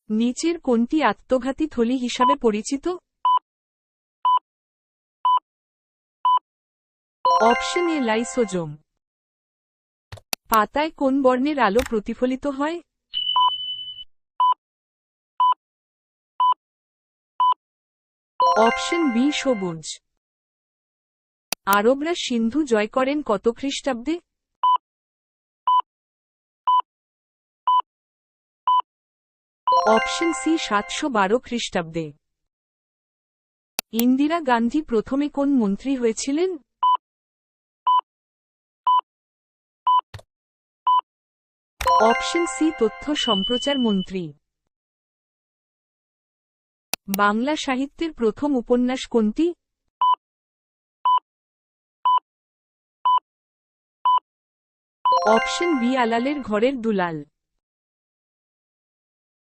নিচের কোনটি আত্মঘাতী থলি হিসাবে পরিচিত? Option A lysosome. পাতায় কোন বর্ণের আলো প্রতিফলিত হয়? অপশন বি সবুজ। আরবরা সিন্ধু জয় করেন কত খ্রিস্টাব্দে? অপশন সি 712 খ্রিস্টাব্দে। ইন্দিরা গান্ধী প্রথমে কোন মন্ত্রী হয়েছিলেন? অপশন সি তথ্য সম্প্রচার মন্ত্রী। বাংলা সাহিত্যের প্রথম উপন্যাস কোনটি? অপশন বি আলালের ঘরের দুলাল।